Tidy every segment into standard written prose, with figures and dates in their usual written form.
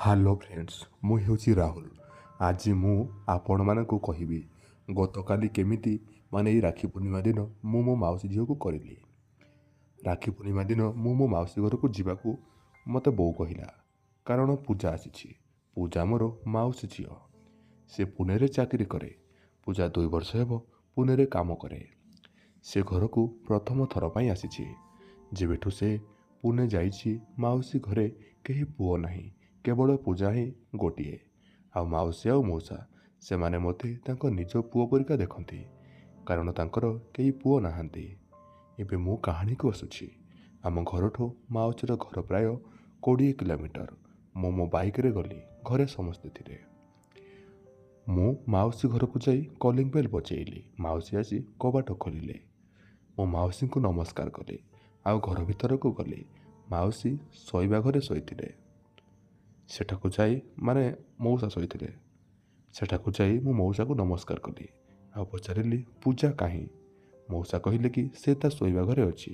Hello friends, ମୁଁ ହେଉଛି ରାହୁଲ। ଆଜି ମୁଁ ଆପଣମାନଙ୍କୁ କହିବି ଗତକାଲି କେମିତି ଏଇ ରାକ୍ଷୀ ପୂର୍ଣ୍ଣିମା ଦିନ ମୁଁ ମୋ ମାଉସୀ ଝିଅକୁ କରିଲି। ରାକ୍ଷୀ ପୂର୍ଣ୍ଣିମା ଦିନ ମୁଁ ମୋ ମାଉସୀ ଘରକୁ ଯିବାକୁ ମୋତେ ବୋଉ କହିଲା, କାରଣ ପୂଜା ଆସିଛି। ପୂଜା ମୋର ମାଉସୀ ଝିଅ। ସେ ପୁନେରେ ଚାକିରି କରେ। ପୂଜା 2 ବର୍ଷ ହେବ ପୁନେରେ କାମ କରେ। ସେ ଘରକୁ ପ୍ରଥମ ଥର ପାଇଁ ଆସିଛି। ଯେବେଠୁ ସେ ପୁନେ ଯାଇଛି, ମାଉସୀ ଘରେ କେହି ପୁଅ ନାହିଁ, କେବଳ ପୂଜା ହିଁ ଗୋଟିଏ। ଆଉ ମାଉସୀ ଆଉ ମଉସା ସେମାନେ ମୋତେ ତାଙ୍କ ନିଜ ପୁଅ ପରିକା ଦେଖନ୍ତି, କାରଣ ତାଙ୍କର କେହି ପୁଅ ନାହାନ୍ତି। ଏବେ ମୁଁ କାହାଣୀକୁ ଆସୁଛି। ଆମ ଘରଠୁ ମାଉସୀର ଘର ପ୍ରାୟ 20 କିଲୋମିଟର। ମୁଁ ମୋ ବାଇକ୍ରେ ଗଲି। ଘରେ ସମସ୍ତେ ଥିଲେ। ମୁଁ ମାଉସୀ ଘରକୁ ଯାଇ କଲିଂ ବେଲ୍ ବଜେଇଲି। ମାଉସୀ ଆସି କବାଟ ଖୋଲିଲେ। ମୁଁ ମାଉସୀଙ୍କୁ ନମସ୍କାର କଲି ଆଉ ଘର ଭିତରକୁ ଗଲି। ମାଉସୀ ଶୋଇବା ଘରେ ଶୋଇଥିଲେ। ସେଠାକୁ ଯାଇ ମଉସା ଶୋଇଥିଲେ। ସେଠାକୁ ଯାଇ ମୁଁ ମଉସାକୁ ନମସ୍କାର କଲି ଆଉ ପଚାରିଲି ପୂଜା କାହିଁ। ମଉସା କହିଲେ କି ସେ ତା ଶୋଇବା ଘରେ ଅଛି।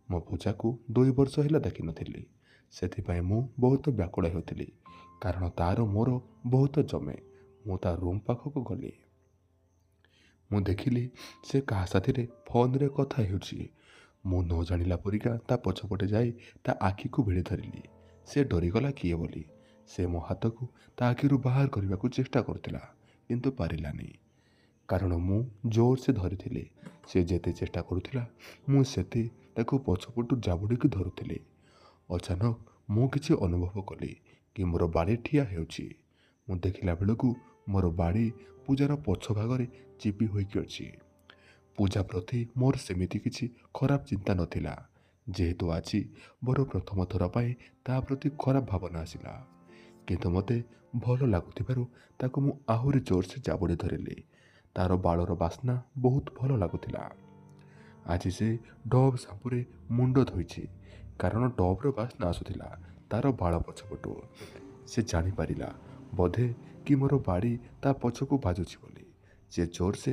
ମୋ ପୂଜାକୁ 2 ବର୍ଷ ହେଲା ଦେଖିନଥିଲି। ସେଥିପାଇଁ ମୁଁ ବହୁତ ବ୍ୟାକୁଳ ହେଉଥିଲି, କାରଣ ତାର ମୋର ବହୁତ ଜମେ। ମୁଁ ତା ରୁମ୍ ପାଖକୁ ଗଲି। ମୁଁ ଦେଖିଲି ସେ କାହା ସାଥିରେ ଫୋନ୍ରେ କଥା ହେଉଛି। ମୁଁ ନ ଜାଣିଲା ପରିକା ତା ପଛପଟେ ଯାଇ ତା ଆଖିକୁ ଭିଡ଼ି ଧରିଲି। ସେ ଡରିଗଲା କିଏ ବୋଲି। ସେ ମୋ ହାତକୁ ତା ଆଖିରୁ ବାହାର କରିବାକୁ ଚେଷ୍ଟା କରୁଥିଲା, କିନ୍ତୁ ପାରିଲାନି, କାରଣ ମୁଁ ଜୋରସେ ଧରିଥିଲି। ସେ ଯେତେ ଚେଷ୍ଟା କରୁଥିଲା, ମୁଁ ସେତେ ତାକୁ ପଛପଟୁ ଜାବୁଡ଼ିକି ଧରୁଥିଲି। ଅଚାନକ ମୁଁ କିଛି ଅନୁଭବ କଲି କି ମୋର ବାଡ଼ି ଠିଆ ହେଉଛି। ମୁଁ ଦେଖିଲା ବେଳକୁ ମୋର ବାଡ଼ି ପୂଜାର ପଛ ଭାଗରେ ଚିପି ହୋଇକି ଅଛି। ପୂଜା ପ୍ରତି ମୋର ସେମିତି କିଛି ଖରାପ ଚିନ୍ତା ନଥିଲା, ଯେହେତୁ ଆଜି ମୋର ପ୍ରଥମ ଥର ପାଇଁ ତା ପ୍ରତି ଖରାପ ଭାବନା ଆସିଲା। କିନ୍ତୁ ମୋତେ ଭଲ ଲାଗୁଥିବାରୁ ତାକୁ ମୁଁ ଆହୁରି ଜୋରସେ ଜାବୁଡ଼ି ଧରିଲି। ତାର ବାଳର ବାସ୍ନା ବହୁତ ଭଲ ଲାଗୁଥିଲା। ଆଜି ସେ ଡବ୍ ସାମ୍ପୁରେ ମୁଣ୍ଡ ଧୋଇଛି, କାରଣ ଡବ୍ର ବାସ୍ନା ଆସୁଥିଲା ତାର ବାଳ ପଛପଟୁ। ସେ ଜାଣିପାରିଲା ବୋଧେ କି ମୋର ବାଡ଼ି ତା ପଛକୁ ବାଜୁଛି ବୋଲି। ସେ ଜୋରସେ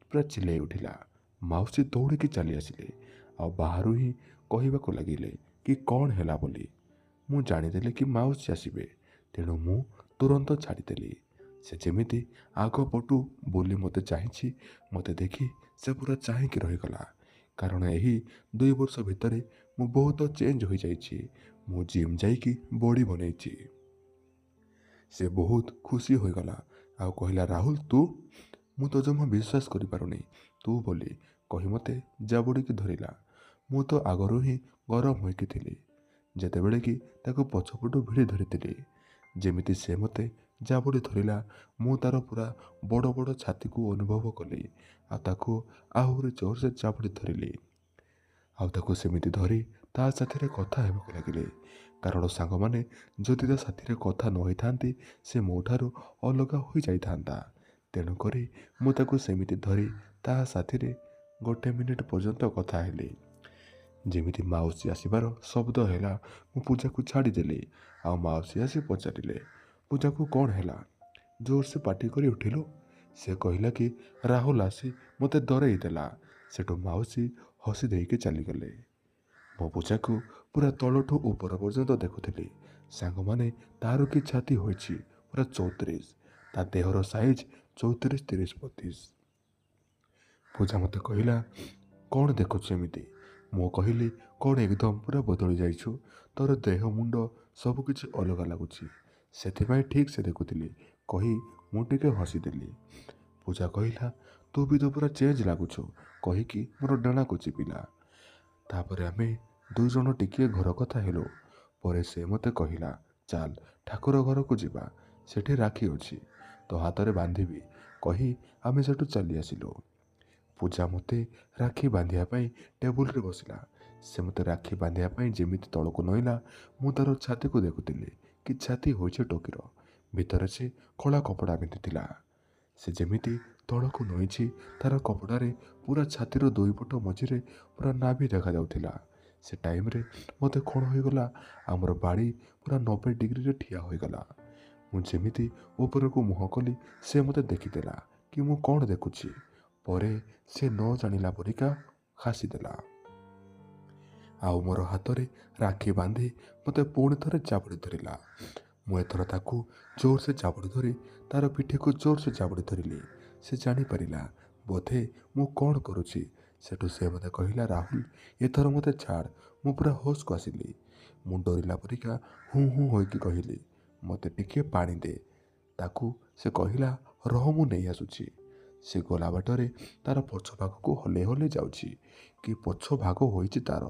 ପୁରା ଚିଲେଇ ଉଠିଲା। ମାଉସୀ ଦୌଡ଼ିକି ଚାଲି ଆସିଲେ ଆଉ ବାହାରୁ ହିଁ କହିବାକୁ ଲାଗିଲେ କି କ'ଣ ହେଲା ବୋଲି। ମୁଁ ଜାଣିଦେଲି କି ମାଉସୀ ଆସିବେ, ତେଣୁ ମୁଁ ତୁରନ୍ତ ଛାଡ଼ିଦେଲି। ସେ ଯେମିତି ଆଗ ପଟୁ ବୁଲି ମୋତେ ଚାହିଁଛି, ମୋତେ ଦେଖି ସେ ପୁରା ଚାହିଁକି ରହିଗଲା, କାରଣ ଏହି 2 ବର୍ଷ ଭିତରେ ମୁଁ ବହୁତ ଚେଞ୍ଜ ହୋଇଯାଇଛି। ମୁଁ ଜିମ୍ ଯାଇକି ବଡି ବନେଇଛି। ସେ ବହୁତ ଖୁସି ହୋଇଗଲା ଆଉ କହିଲା, ରାହୁଲ ତୁ? ମୁଁ ତ ଜମା ବିଶ୍ୱାସ କରିପାରୁନି ତୁ ବୋଲି କହି ମୋତେ ଜାବୁଡ଼ିକି ଧରିଲା। ମୁଁ ତ ଆଗରୁ ହିଁ ଗରମ ହୋଇକି ଥିଲି, ଯେତେବେଳେ କି ତାକୁ ପଛପଟୁ ଭିଡ଼ି ଧରିଥିଲି। ଯେମିତି ସେ ମୋତେ ଜାବୁଡ଼ି ଧରିଲା, ମୁଁ ତାର ପୁରା ବଡ଼ ବଡ଼ ଛାତିକୁ ଅନୁଭବ କଲି ଆଉ ତାକୁ ଆହୁରି ଜୋରସେ ଜାବୁଡ଼ି ଧରିଲି। ଆଉ ତାକୁ ସେମିତି ଧରି ତା ସାଥିରେ କଥା ହେବାକୁ ଲାଗିଲେ, କାରଣ ସାଙ୍ଗମାନେ ଯଦି ତା ସାଥିରେ କଥା ନ ହୋଇଥାନ୍ତି, ସେ ମୋ ଠାରୁ ଅଲଗା ହୋଇଯାଇଥାନ୍ତା। ତେଣୁକରି ମୁଁ ତାକୁ ସେମିତି ଧରି ତା ସାଥିରେ 1 ମିନିଟ୍ ପର୍ଯ୍ୟନ୍ତ କଥା ହେଲି। ଯେମିତି ମାଉସୀ ଆସିବାର ଶବ୍ଦ ହେଲା, ମୁଁ ପୂଜାକୁ ଛାଡ଼ିଦେଲି ଆଉ ମାଉସୀ ଆସି ପଚାରିଲେ, ପୂଜାକୁ କ'ଣ ହେଲା? ଜୋରସେ ପାଟି କରି ଉଠିଲୁ। ସେ କହିଲା କି ରାହୁଲ ଆସି ମୋତେ ଡରେଇ ଦେଲା। ସେଠୁ ମାଉସୀ ହସି ଦେଇକି ଚାଲିଗଲେ। ମୋ ପୂଜାକୁ ପୁରା ତଳଠୁ ଉପର ପର୍ଯ୍ୟନ୍ତ ଦେଖୁଥିଲି। ସାଙ୍ଗମାନେ ତାର କି ଛାତି ହୋଇଛି ପୁରା 34, ତା ଦେହର ସାଇଜ୍ 34, 30, 32। ପୂଜା ମୋତେ କହିଲା, କ'ଣ ଦେଖୁଛୁ ଏମିତି? ମୁଁ କହିଲି, କ'ଣ ଏକଦମ ପୁରା ବଦଳି ଯାଇଛୁ। ତୋର ଦେହ ମୁଣ୍ଡ ସବୁକିଛି ଅଲଗା ଲାଗୁଛି, ସେଥିପାଇଁ ଠିକ୍ ସେ ଦେଖୁଥିଲି କହି ମୁଁ ଟିକେ ହସିଦେଲି। ପୂଜା କହିଲା, ତୁ ବି ତ ପୁରା ଚେଞ୍ଜ ଲାଗୁଛୁ କହିକି ମୋର ଡଣାକୁ ଚିପିଲା। ତାପରେ ଆମେ 2 ଜଣ ଟିକିଏ ଘର କଥା ହେଲୁ। ପରେ ସେ ମୋତେ କହିଲା, ଚାଲ ଠାକୁର ଘରକୁ ଯିବା, ସେଠି ରାକ୍ଷୀ ଅଛି, ତୋ ହାତରେ ବାନ୍ଧିବି କହି ଆମେ ସେଠୁ ଚାଲି ଆସିଲୁ। ପୂଜା ମୋତେ ରାକ୍ଷୀ ବାନ୍ଧିବା ପାଇଁ ଟେବୁଲରେ ବସିଲା। ସେ ମୋତେ ରାକ୍ଷୀ ବାନ୍ଧିବା ପାଇଁ ଯେମିତି ତଳକୁ ନଇଲା, ମୁଁ ତାର ଛାତିକୁ ଦେଖୁଥିଲି କି ଛାତି ହୋଇଛି ଟୋକିର। ଭିତରେ ସେ କଳା କପଡ଼ା ପିନ୍ଧିଥିଲା। ସେ ଯେମିତି ତଳକୁ ନଇଛି, ତାର କପଡ଼ାରେ ପୁରା ଛାତିର 2 ପଟ ମଝିରେ ପୁରା ନାଭି ଦେଖାଯାଉଥିଲା। ସେ ଟାଇମ୍ରେ ମୋତେ କ'ଣ ହୋଇଗଲା, ଆମର ବାଡ଼ି ପୁରା 90 ଡିଗ୍ରୀରେ ଠିଆ ହୋଇଗଲା। ମୁଁ ଯେମିତି ଉପରକୁ ମୁହଁ କଲି, ସେ ମୋତେ ଦେଖିଦେଲା କି ମୁଁ କ'ଣ ଦେଖୁଛି। ପରେ ସେ ନ ଜାଣିଲା ପରିକା ହାସିଦେଲା ଆଉ ମୋର ହାତରେ ରାକ୍ଷୀ ବାନ୍ଧି ମୋତେ ପୁଣି ଥରେ ଜାବୁଡ଼ି ଧରିଲା। ମୁଁ ଏଥର ତାକୁ ଜୋରସେ ଚାବୁଡ଼ି ଧରି ତାର ପିଠିକୁ ଜୋରସେ ଚାବୁଡ଼ି ଧରିଲି। ସେ ଜାଣିପାରିଲା ବୋଧେ ମୁଁ କ'ଣ କରୁଛି। ସେଠୁ ସେ ମୋତେ କହିଲା, ରାହୁଲ ଏଥର ମୋତେ ଛାଡ଼। ମୁଁ ପୁରା ହୋସକୁ ଆସିଲି। ମୁଁ ଡରିଲା ପରିକା ହୁଁ ହୁଁ ହୋଇକି କହିଲି, ମୋତେ ଟିକିଏ ପାଣି ଦେ। ତାକୁ ସେ କହିଲା, ରହ ମୁଁ ନେଇ ଆସୁଛି। ସେ ଗଲା ବାଟରେ ତାର ପଛ ଭାଗକୁ ହଲେଇ ହଲେଇ ଯାଉଛି। କି ପଛ ଭାଗ ହୋଇଛି ତାର।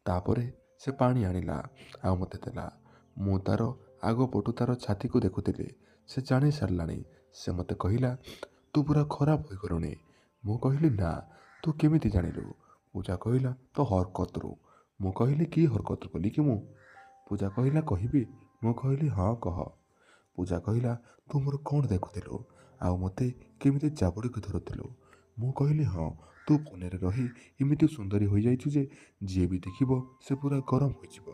ତାପରେ ସେ ପାଣି ଆଣିଲା ଆଉ ମୋତେ ଦେଲା। ମୁଁ ତାର ଆଗ ପଟୁ ତାର ଛାତିକୁ ଦେଖୁଥିଲି। ସେ ଜାଣି ସାରିଲାଣି। ସେ ମୋତେ କହିଲା, ତୁ ପୁରା ଖରାପ ହୋଇଗଲୁଣି। ମୁଁ କହିଲି, ନା, ତୁ କେମିତି ଜାଣିଲୁ? ପୂଜା କହିଲା, ତୋ ହରକତରୁ। ମୁଁ କହିଲି, କି ହରକତ କଲି କି ମୁଁ? ପୂଜା କହିଲା, କହିବି? ମୁଁ କହିଲି, ହଁ କହ। ପୂଜା କହିଲା, ତୁ ମୋର କ'ଣ ଦେଖୁଥିଲୁ ଆଉ ମୋତେ କେମିତି ଚାବୁଡ଼ିକି ଧରୁଥିଲୁ? ମୁଁ କହିଲି, ହଁ, ତୁ ପୁନେରେ ରହି ଏମିତି ସୁନ୍ଦରୀ ହୋଇଯାଇଛୁ ଯେ ଯିଏ ବି ଦେଖିବ ସେ ପୁରା ଗରମ ହୋଇଯିବ।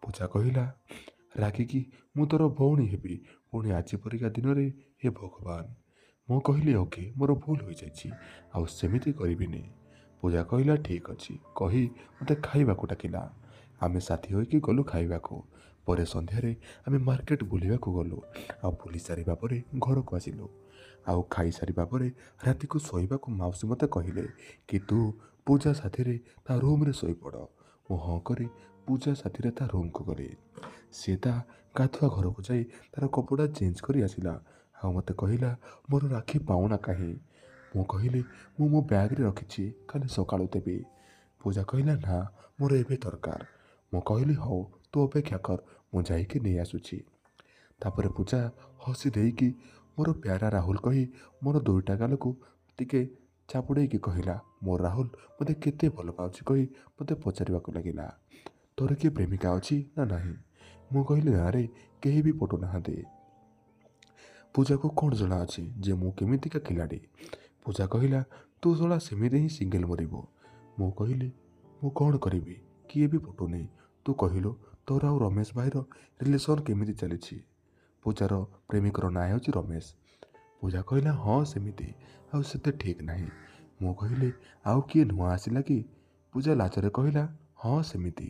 ପୂଜା କହିଲା, ରାଗିକି ମୁଁ ତୋର ଭଉଣୀ ହେବି ପୁଣି ଆଜି ପରିକା ଦିନରେ? ହେ ଭଗବାନ। ମୁଁ କହିଲି, ଓକେ, ମୋର ଭୁଲ ହୋଇଯାଇଛି, ଆଉ ସେମିତି କରିବିନି। ପୂଜା କହିଲା, ଠିକ୍ ଅଛି କହି ମୋତେ ଖାଇବାକୁ ଡାକିଲା। ଆମେ ସାଥି ହୋଇକି ଗଲୁ ଖାଇବାକୁ। ପରେ ସନ୍ଧ୍ୟାରେ ଆମେ ମାର୍କେଟ ବୁଲିବାକୁ ଗଲୁ। ଆଉ ବୁଲି ସାରିବା ପରେ ଘରକୁ ଆସିଲୁ। ଆଉ ଖାଇସାରିବା ପରେ ରାତିକୁ ଶୋଇବାକୁ ମାଉସୀ ମୋତେ କହିଲେ କି ତୁ ପୂଜା ସାଥିରେ ତା ରୁମ୍ରେ ଶୋଇପଡ଼। ମୁଁ ହଁ କରି ପୂଜା ସାଥିରେ ତା ରୁମ୍କୁ ଗଲି। ସେ ତା ଗାଧୁଆ ଘରକୁ ଯାଇ ତାର କପଡ଼ା ଚେଞ୍ଜ କରି ଆସିଲା ଆଉ ମୋତେ କହିଲା, ମୋର ରାକ୍ଷୀ ପାଉଣା କାହିଁ? ମୁଁ କହିଲି, ମୁଁ ମୋ ବ୍ୟାଗରେ ରଖିଛି, କାଲି ସକାଳୁ ଦେବି। ପୂଜା କହିଲା, ନା, ମୋର ଏବେ ଦରକାର। ମୁଁ କହିଲି, ହଉ, ତୁ ଅପେକ୍ଷା କର, ମୁଁ ଯାଇକି ନେଇ ଆସୁଛି। ତାପରେ ପୂଜା ହସି ଦେଇକି ମୋର ପ୍ୟାରା ରାହୁଲ କହି ମୋର ଦୁଇଟା ଗାଲକୁ ଟିକେ ଚାପୁଡ଼େଇକି କହିଲା, ମୋ ରାହୁଲ ମୋତେ କେତେ ଭଲ ପାଉଛି କହି ମୋତେ ପଚାରିବାକୁ ଲାଗିଲା, ତୋର କିଏ ପ୍ରେମିକା ଅଛି ନା ନାହିଁ? ମୁଁ କହିଲି, ନାରେ, କେହି ବି ପଟୁନାହାନ୍ତି। ପୂଜାକୁ କ'ଣ ଜଣା ଅଛି ଯେ ମୁଁ କେମିତିକା ଖିଲାଡ଼ି? ପୂଜା କହିଲା, ତୁ ଶଳା ସେମିତି ହିଁ ସିଙ୍ଗଲ ମରିବୁ। ମୁଁ କହିଲି, ମୁଁ କ'ଣ କରିବି? କିଏ ବି ପଟୁନି। ତୁ କହିଲୁ, ତୋର ଆଉ ରମେଶ ଭାଇର ରିଲେସନ୍ କେମିତି ଚାଲିଛି? ପୂଜାର ପ୍ରେମିକର ନାଁ ହେଉଛି ରମେଶ। ପୂଜା କହିଲା, ହଁ ସେମିତି, ଆଉ ସେତେ ଠିକ୍ ନାହିଁ। ମୁଁ କହିଲି, ଆଉ କିଏ ନୂଆ ଆସିଲା କି? ପୂଜା ଲାଜରେ କହିଲା, ହଁ ସେମିତି।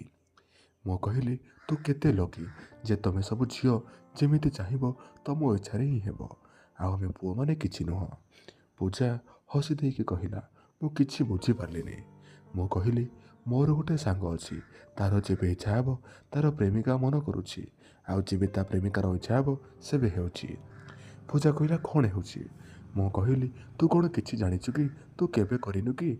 ମୁଁ କହିଲି, ତୁ କେତେ ଲକି ଯେ ତମେ ସବୁ ଝିଅ ଯେମିତି ଚାହିଁବ ତମ ଇଚ୍ଛାରେ ହିଁ ହେବ, ଆଉ ଆମେ ପୁଅମାନେ କିଛି ନୁହଁ। ପୂଜା ହସି ଦେଇକି କହିଲା, ମୁଁ କିଛି ବୁଝିପାରିଲିନି। ମୁଁ କହିଲି, ମୋର ଗୋଟେ ସାଙ୍ଗ ଅଛି, ତାର ଯେବେ ଇଚ୍ଛା ହେବ ତାର ପ୍ରେମିକା ମନ କରୁଛି, ଆଉ ଯେବେ ତା ପ୍ରେମିକାର ଇଚ୍ଛା ହେବ ସେବେ ହେଉଛି। ପୂଜା କହିଲା, କ'ଣ ହେଉଛି? ମୁଁ କହିଲି, ତୁ କ'ଣ କିଛି ଜାଣିଛୁ କି? ତୁ କେବେ କରିନୁ କି?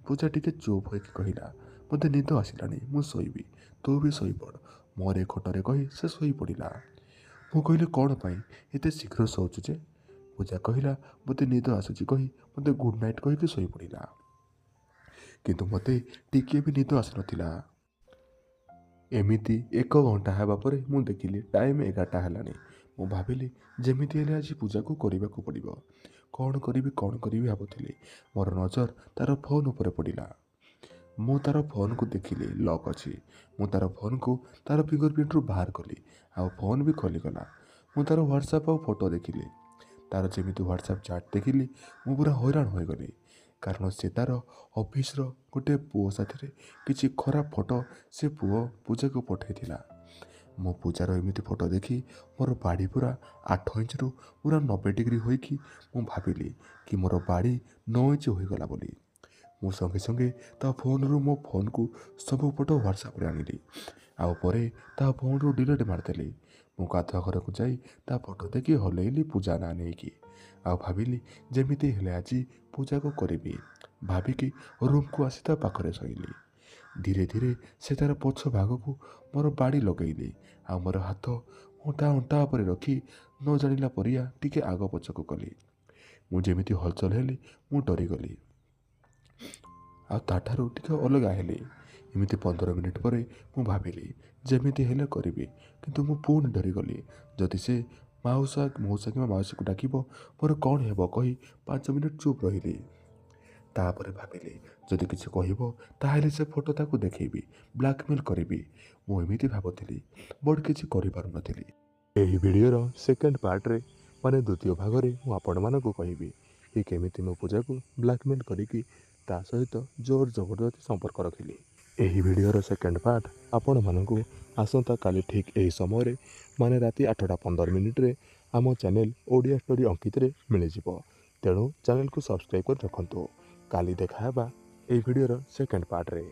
ପୂଜା ଟିକେ ଚୁପ୍ ହୋଇକି କହିଲା, ମୋତେ ନିଦ ଆସିଲାଣି, ମୁଁ ଶୋଇବି, ତୁ ବି ଶୋଇପଡ଼। ମୋର ଏ ଖଟରେ କହି ସେ ଶୋଇପଡ଼ିଲା। ମୁଁ କହିଲି, କ'ଣ ପାଇଁ ଏତେ ଶୀଘ୍ର ଶୋଉଛୁ ଯେ? ପୂଜା କହିଲା, ମୋତେ ନିଦ ଆସୁଛି କହି ମୋତେ ଗୁଡ୍ ନାଇଟ୍ କହିକି ଶୋଇପଡ଼ିଲା। କିନ୍ତୁ ମୋତେ ଟିକିଏ ବି ନିଦ ଆସିନଥିଲା। ଏମିତି 1 ଘଣ୍ଟା ହେବା ପରେ ମୁଁ ଦେଖିଲି ଟାଇମ୍ 11ଟା ହେଲାଣି। ମୁଁ ଭାବିଲି, ଯେମିତି ହେଲେ ଆଜି ପୂଜାକୁ କରିବାକୁ ପଡ଼ିବ। କ'ଣ କରିବି ଭାବୁଥିଲି। ମୋର ନଜର ତାର ଫୋନ୍ ଉପରେ ପଡ଼ିଲା। ମୁଁ ତାର ଫୋନ୍କୁ ଦେଖିଲି ଲକ୍ ଅଛି। ମୁଁ ତାର ଫୋନ୍କୁ ତାର ଫିଙ୍ଗରପ୍ରିଣ୍ଟରୁ ବାହାର କଲି ଆଉ ଫୋନ୍ ବି ଖୋଲିଗଲା। ମୁଁ ତାର ହ୍ୱାଟ୍ସଆପ୍ ଆଉ ଫଟୋ ଦେଖିଲି। ତାର ଯେମିତି ହ୍ୱାଟ୍ସଆପ୍ ଚାଟ୍ ଦେଖିଲି ମୁଁ ପୁରା ହଇରାଣ ହୋଇଗଲି। କାରଣ ସେ ତାର ଅଫିସର ଗୋଟେ ପୁଅ ସାଥିରେ କିଛି ଖରାପ ଫଟୋ ସେ ପୁଅ ପୂଜାକୁ ପଠାଇଥିଲା। ମୁଁ ପୂଜାର ଏମିତି ଫଟୋ ଦେଖି ମୋର ବାଡ଼ି ପୁରା 8 ଇଞ୍ଚରୁ ପୁରା 90 ଡିଗ୍ରୀ ହୋଇକି ମୁଁ ଭାବିଲି କି ମୋର ବାଡ଼ି 9 ଇଞ୍ଚ ହୋଇଗଲା ବୋଲି। ମୁଁ ସଙ୍ଗେ ସଙ୍ଗେ ତା ଫୋନ୍ରୁ ମୋ ଫୋନ୍କୁ ସବୁ ଫଟୋ ହ୍ୱାଟ୍ସଆପ୍ରେ ଆଣିଲି ଆଉ ପରେ ତା ଫୋନ୍ରୁ ଡିଲିଟ୍ ମାରିଦେଲି। ମୁଁ ଗାଧୁଆ ଘରକୁ ଯାଇ ତା ଫଟୋ ଦେଖି ହଲେଇଲି ପୂଜା ନାଁ ନେଇକି ଆଉ ଭାବିଲି ଯେମିତି ହେଲେ ଆଜି ପୂଜାକୁ କରିବି ଭାବିକି ରୁମ୍କୁ ଆସି ତା ପାଖରେ ଶୋଇଲି। ଧୀରେ ଧୀରେ ସେ ତାର ପଛ ଭାଗକୁ ମୋର ବାଡ଼ି ଲଗେଇଲି ଆଉ ମୋର ହାତ ତା ଅଣ୍ଟା ଉପରେ ରଖି ନ ଜାଣିଲା ପରିଆ ଟିକେ ଆଗ ପଛକୁ କଲି। ମୁଁ ଯେମିତି ହଲଚଲ ହେଲି ମୁଁ ଡରିଗଲି ଆଉ ତାଠାରୁ ଟିକେ ଅଲଗା ହେଲି। ଏମିତି 15 ମିନିଟ୍ ପରେ ମୁଁ ଭାବିଲି ଯେମିତି ହେଲେ କରିବି, କିନ୍ତୁ ମୁଁ ପୁଣି ଡରିଗଲି। ଯଦି ସେ ମଉସା କିମ୍ବା ମାଉସୀକୁ ଡାକିବ ମୋର କ'ଣ ହେବ କହି 5 ମିନିଟ୍ ଚୁପ୍ ରହିଲି। ତାପରେ ଭାବିଲି ଯଦି କିଛି କହିବ ତାହେଲେ ସେ ଫଟୋ ତାକୁ ଦେଖେଇବି, ବ୍ଲାକମେଲ୍ କରିବି। ମୁଁ ଏମିତି ଭାବୁଥିଲି, ବଟ୍ କିଛି କରିପାରୁନଥିଲି। ଏହି ଭିଡ଼ିଓର ସେକେଣ୍ଡ ପାର୍ଟରେ ମାନେ ଦ୍ୱିତୀୟ ଭାଗରେ ମୁଁ ଆପଣମାନଙ୍କୁ କହିବି କି କେମିତି ମୁଁ ପୂଜାକୁ ବ୍ଲାକମେଲ୍ କରିକି ତା ସହିତ ଜୋର ଜବରଦସ୍ତି ସମ୍ପର୍କ ରଖିଲି। ଏହି ଭିଡ଼ିଓର ସେକେଣ୍ଡ ପାର୍ଟ ଆପଣମାନଙ୍କୁ ଆସନ୍ତା କାଲି ଠିକ୍ ଏହି ସମୟରେ ମାନେ ରାତି 8:15 ଆମ ଚ୍ୟାନେଲ ଓଡ଼ିଆ ଷ୍ଟୋରି ଅଙ୍କିତରେ ମିଳିଯିବ। ତେଣୁ ଚ୍ୟାନେଲକୁ ସବସ୍କ୍ରାଇବ୍ କରି ରଖନ୍ତୁ। କାଲି ଦେଖାହେବା ଏହି ଭିଡ଼ିଓର ସେକେଣ୍ଡ ପାର୍ଟରେ।